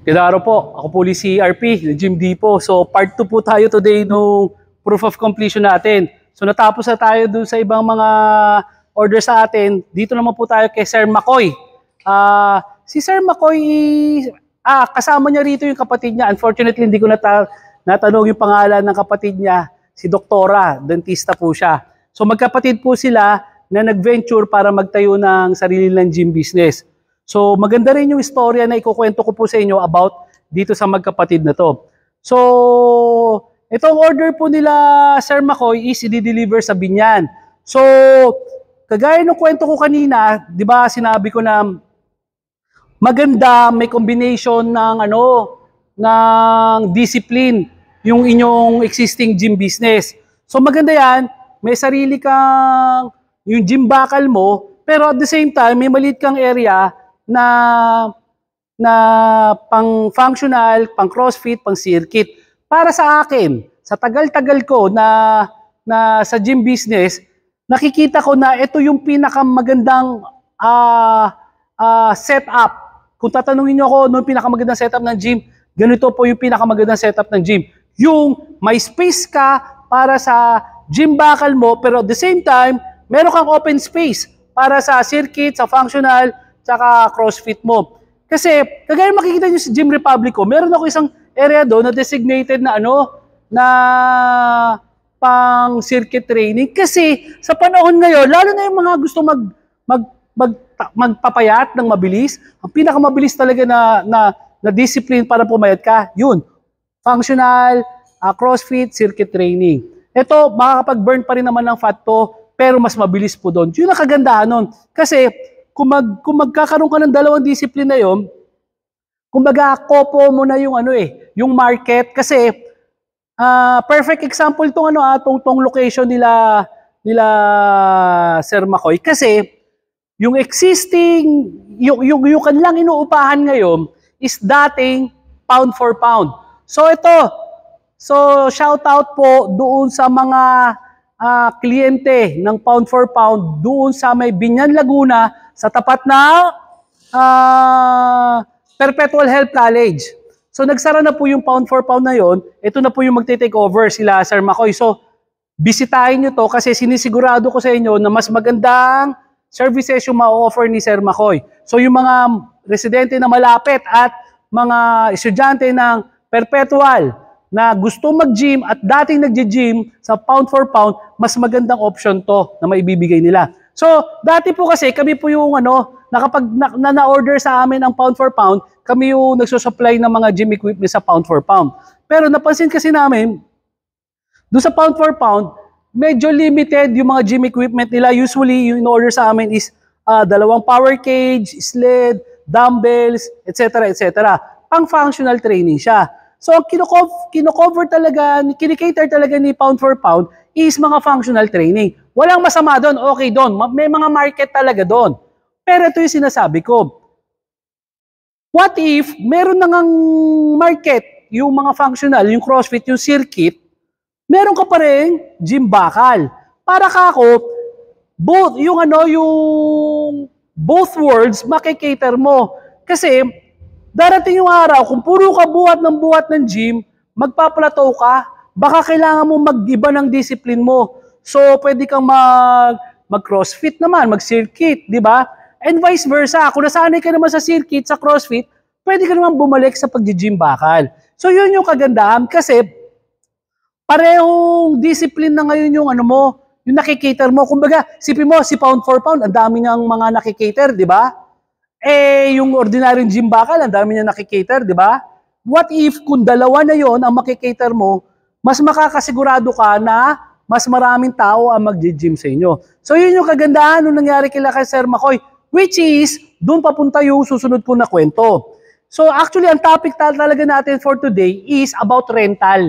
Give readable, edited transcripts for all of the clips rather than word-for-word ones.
Good araw po. Ako po si RP, Jim D po. So part 2 po tayo today no proof of completion natin. So natapos na tayo dun sa ibang mga order sa atin. Dito naman po tayo kay Sir Makoy. Si Sir Makoy, kasama niya rito yung kapatid niya. Unfortunately, hindi ko natanong yung pangalan ng kapatid niya. Si Doktora, dentista po siya. So magkapatid po sila na nag-venture para magtayo ng sarili ng gym business. So maganda rin yung istorya na ikukwento ko po sa inyo about dito sa magkapatid na to. So itong order po nila Sir Makoy is i-deliver sa Binyan. So kagaya ng kwento ko kanina, 'di ba, sinabi ko na maganda may combination ng ng discipline yung inyong existing gym business. So maganda 'yan, may sarili kang yung gym bakal mo, pero at the same time may maliit kang area na pang functional, pang CrossFit, pang circuit. Para sa akin, sa tagal-tagal ko na sa gym business, nakikita ko na ito yung pinakamagandang setup. Kung tatanungin niyo ako, ano yung pinakamagandang setup ng gym, ganito po yung pinakamagandang setup ng gym. Yung may space ka para sa gym bakal mo, pero at the same time, meron kang open space para sa circuit, sa functional, tsaka CrossFit mo. Kasi, kagaya makikita nyo sa Gym Republic ko, meron ako isang area doon na designated na na pang circuit training. Kasi, sa panahon ngayon, lalo na yung mga gusto magpapayat ng mabilis, ang pinakamabilis talaga na discipline para pumayat ka, yun. Functional, CrossFit, circuit training. Ito, makakapag-burn pa rin naman ng fat to, pero mas mabilis po doon. Yun ang kagandahan nun. Kasi, kung magkakaroon ka ng dalawang discipline na yun, kumbaga kopo mo na yung yung market. Kasi perfect example tong location nila Sir Makoy. Kasi yung existing yung kanilang inuupahan ngayon is dating pound for pound. So shout out po doon sa mga kliyente ng pound for pound doon sa may Binyan, Laguna, sa tapat na Perpetual Health College. So nagsara na po yung pound for pound na yon. Ito na po yung magte-take over sila Sir Makoy. So bisitahin nyo to kasi sinisigurado ko sa inyo na mas magandang services yung ma-offer ni Sir Makoy. So yung mga residente na malapit at mga estudyante ng Perpetual na gusto mag-gym at dating nagji-gym sa pound for pound, mas magandang option to na maibibigay nila. So, dati po kasi kami po yung na-order sa amin ang pound for pound, kami yung nagsusupply ng mga gym equipment sa pound for pound. Pero napansin kasi namin, doon sa pound for pound, medyo limited yung mga gym equipment nila. Usually, yung in-order sa amin is dalawang power cage, sled, dumbbells, etc. etc. Pang-functional training siya. So, ang kino-cover talaga, kinikater talaga ni pound for pound is mga functional training. Walang masama doon, okay doon. May mga market talaga doon. Pero ito yung sinasabi ko. What if meron na ngang market, yung mga functional, yung CrossFit, yung circuit, meron ka pa rin gym bakal. Para ka ako, yung both worlds makikater mo. Kasi, darating yung araw, kung puro ka buhat ng gym, magpaplateau ka, baka kailangan mo mag-iba ng discipline mo. So, pwede kang mag-CrossFit naman, mag-circuit, di ba? And vice versa. Kung nasanay ka naman sa circuit, sa CrossFit, pwede ka naman bumalik sa pag-gym bakal. So, yun yung kagandahan kasi parehong discipline na ngayon yung yung nakikater mo. Kumbaga, sipin mo, si pound for pound, ang dami niyang mga nakikater, di ba? Yung ordinaryong gym bakal, ang dami niya nakikater, di ba? What if kung dalawa na yon ang makikater mo, mas makakasigurado ka na mas maraming tao ang mag-gym sa inyo. So yun yung kagandahan nung nangyari kay Sir Makoy, which is, doon papunta yung susunod ko na kwento. So actually, ang topic talaga natin for today is about rental.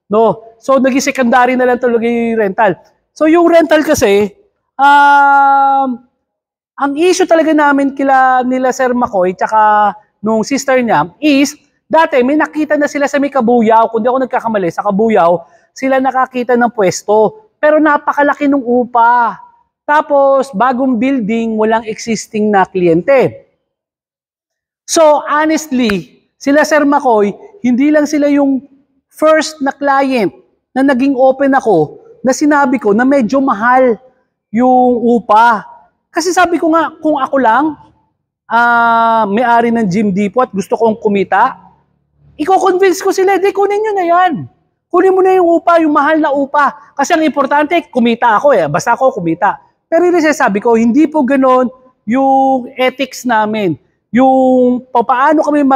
No? So naging secondary na lang talaga yung rental. So yung rental kasi, ang issue talaga namin nila Sir Makoy tsaka nung sister niya is, dati may nakita na sila sa may Kabuyaw, kung di ako nagkakamali, sa Kabuyaw, sila nakakita ng pwesto. Pero napakalaki ng upa. Tapos, bagong building, walang existing na kliyente. So, honestly, Sila Sir McCoy, hindi lang sila yung first na client na naging open ako na sinabi ko na medyo mahal yung upa. Kasi sabi ko nga, kung ako lang, may-ari ng Gym Depot at gusto kong kumita, i-convince ko sila, di kunin nyo na yan. Kunin mo na yung upa, yung mahal na upa. Kasi ang importante, kumita ako basta ako kumita. Pero yung sabi ko, hindi po ganon yung ethics namin. Yung paano kami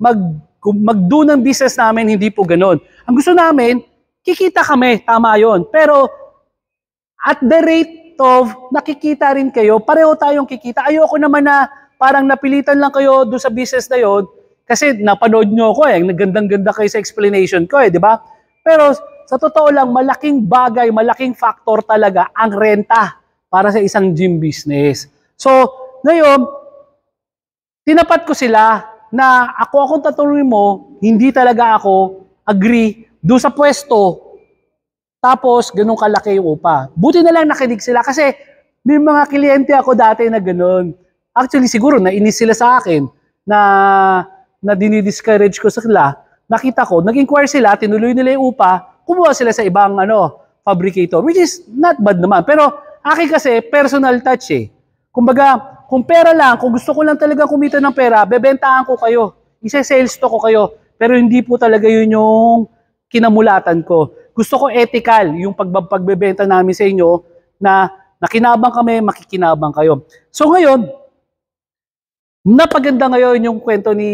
mag-do ng business namin, hindi po ganon. Ang gusto namin, kikita kami, tama yon. Pero at the rate of nakikita rin kayo, pareho tayong kikita. Ayoko naman na parang napilitan lang kayo doon sa business na yon kasi napanood nyo ko nagandang-ganda kayo sa explanation ko di ba? Pero sa totoo lang, malaking bagay, malaking factor talaga ang renta para sa isang gym business. So, ngayon, tinapat ko sila na akong tatanungin mo, hindi talaga ako agree doon sa pwesto, tapos ganun kalaki yung upa. Buti na lang nakinig sila kasi may mga kliyente ako dati na ganun. Actually, siguro nainis sila sa akin na dinidiscourage ko sa kanila. Nakita ko, nag-inquire sila, tinuloy nila yung upa, kumuha sila sa ibang fabricator, which is not bad naman. Pero akin kasi, personal touch Kumbaga, kung pera lang, kung gusto ko lang talaga kumita ng pera, bebentahan ko kayo. Isa-sales to ko kayo. Pero hindi po talaga yun yung kinamulatan ko. Gusto ko ethical yung pagbebenta namin sa inyo na nakinabang kami, makikinabang kayo. So ngayon, napaganda ngayon yung kwento ni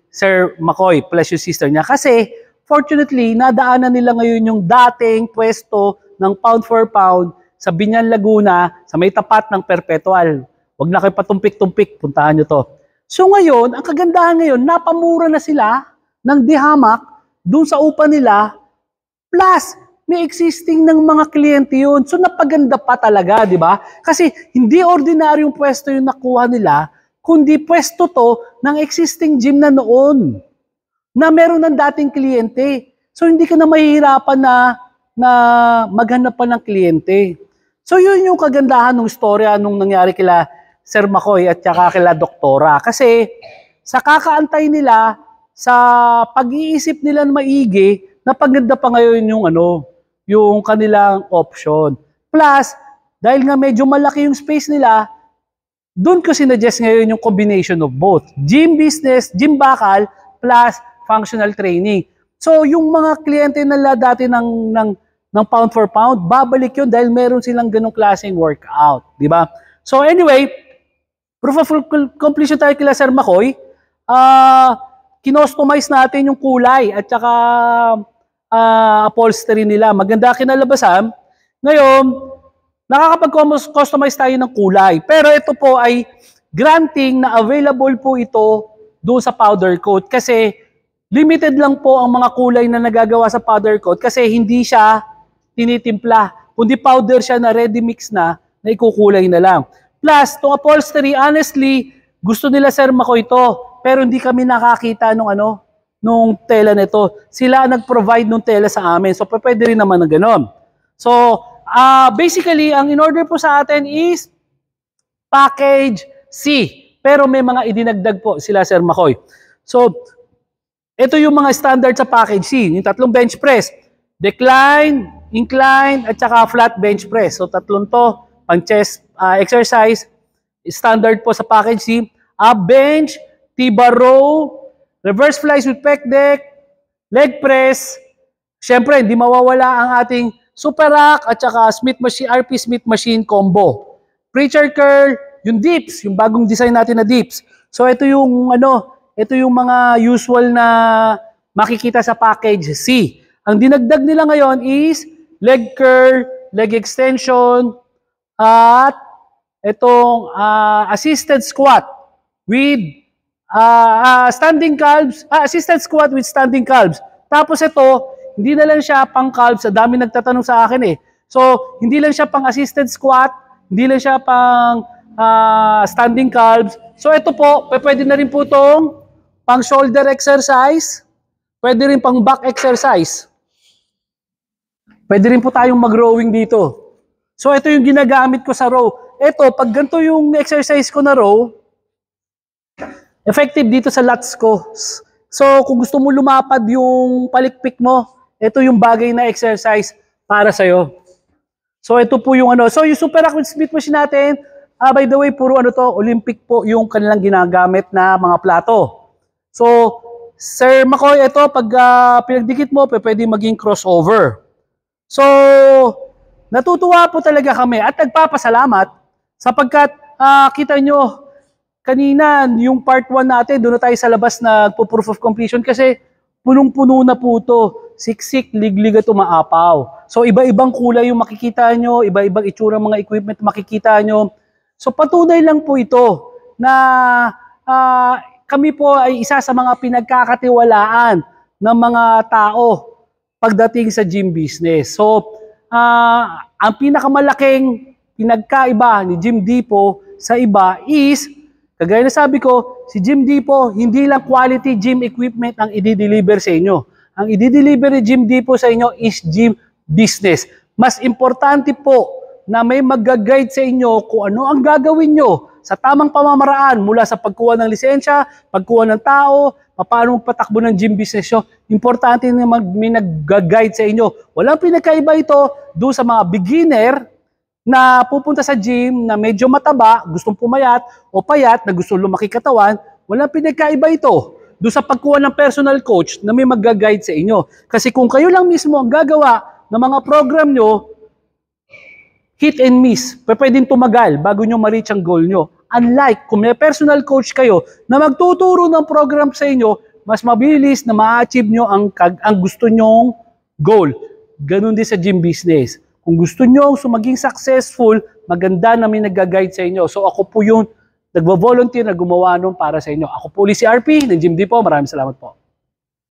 Sir McCoy plus yung sister niya kasi fortunately, nadaanan nila ngayon yung dating pwesto ng pound for pound sa Binyan, Laguna sa may tapat ng Perpetual. Huwag na kayo patumpik-tumpik, puntahan nyo to. So ngayon, ang kagandahan ngayon, napamura na sila ng dihamak dun sa upa nila plus may existing ng mga kliyente yun. So napaganda pa talaga, di ba? Kasi hindi ordinaryong pwesto yung nakuha nila, kundi pwesto to ng existing gym na noon na meron ng dating kliyente. So hindi ka na mahihirapan na maghanap pa ng kliyente. So yun yung kagandahan ng storya nung nangyari kila Sir McCoy at saka kila Doktora. Kasi sa kakaantay nila, sa pag-iisip nila na maigi, napaganda pa ngayon yung kanilang option. Plus, dahil nga medyo malaki yung space nila, doon ko sinuggest ngayon yung combination of both. Gym business, gym bakal, plus functional training. So, yung mga kliyente nila dati ng pound for pound, babalik yun dahil meron silang ganong klaseng workout. Di ba? So, anyway, proof of completion tayo kila Sir McCoy. Kinostomize natin yung kulay at saka upholstery nila. Maganda kinalabasan. Ngayon, nakakapag-customize tayo ng kulay. Pero ito po ay granting na available po ito doon sa powder coat kasi limited lang po ang mga kulay na nagagawa sa powder coat kasi hindi siya tinitimpla. Kundi powder siya na ready mix na ikukulay na lang. Plus, itong upholstery, honestly, gusto nila Sir McCoy ito. Pero hindi kami nakakita nung tela nito. Sila nag-provide nung tela sa amin. So, pwede rin naman na gano'n. So, basically, ang in-order po sa atin is package C. Pero may mga idinagdag po sila Sir McCoy. So, ito yung mga standard sa package C. Yung tatlong bench press. Decline, incline, at saka flat bench press. So, tatlong to. Pang-chest exercise. Standard po sa package C. Bench, T-bar row, reverse flies with pec deck, leg press. Siyempre, hindi mawawala ang ating super rack at saka RP Smith machine combo. Preacher curl, yung dips, yung bagong design natin na dips. So ito yung ito yung mga usual na makikita sa package C. Ang dinagdag nila ngayon is leg curl, leg extension, at itong assisted squat with standing calves, assisted squat with standing calves. Tapos ito, hindi na lang siya pang calves. Dami nagtatanong sa akin So, hindi lang siya pang assisted squat, hindi lang siya pang standing calves. So, ito po, pwede na rin po itong pang shoulder exercise, pwede rin pang back exercise. Pwede rin po tayong mag-rowing dito. So, ito yung ginagamit ko sa row. Ito, pag ganito yung exercise ko na row, Effective dito sa lats ko. So, kung gusto mo lumapad yung palikpik mo, ito yung bagay na exercise para sa'yo. So, ito po yung ano. So, yung Super Aqua Smith machine natin, by the way, puro ano to, Olympic po yung kanilang ginagamit na mga plato. So, Sir Makoy, ito, pag pinagdikit mo, pwede maging crossover. So, natutuwa po talaga kami at nagpapasalamat sapagkat kita nyo, kanina, yung part 1 natin, doon na tayo sa labas na proof of completion kasi punong-puno na po ito. Siksik, liglig at umaapaw. So, iba-ibang kulay yung makikita nyo, iba-ibang itsura mga equipment makikita nyo. So, patunay lang po ito na kami po ay isa sa mga pinagkakatiwalaan ng mga tao pagdating sa gym business. So, ang pinakamalaking pinagkaiba ni Gym Depot sa iba is, kagaya na sabi ko, si Gym Depot, hindi lang quality gym equipment ang i-deliver sa inyo. Ang i-deliver ni Gym Depot sa inyo is gym business. Mas importante po na may mag-guide sa inyo kung ano ang gagawin nyo sa tamang pamamaraan mula sa pagkuha ng lisensya, pagkuha ng tao, paano patakbo ng gym business nyo. Importante na may nag-guide sa inyo. Walang pinagkaiba ito doon sa mga beginner na pupunta sa gym na medyo mataba, gustong pumayat o payat na gustong lumaki katawan. Walang pinagkaiba ito doon sa pagkuha ng personal coach na may mag-guide sa inyo. Kasi kung kayo lang mismo ang gagawa ng mga program nyo, hit and miss, pwedeng tumagal bago nyo ma-reach ang goal nyo. Unlike kung may personal coach kayo na magtuturo ng program sa inyo, mas mabilis na ma-achieve nyo ang gusto nyong goal. Ganun din sa gym business. Kung gusto nyo maging successful, maganda na may nag-guide sa inyo. So ako po yung nagvo-volunteer na gumawa nun para sa inyo. Ako po ulit si RP ng Gym Depot. Maraming salamat po.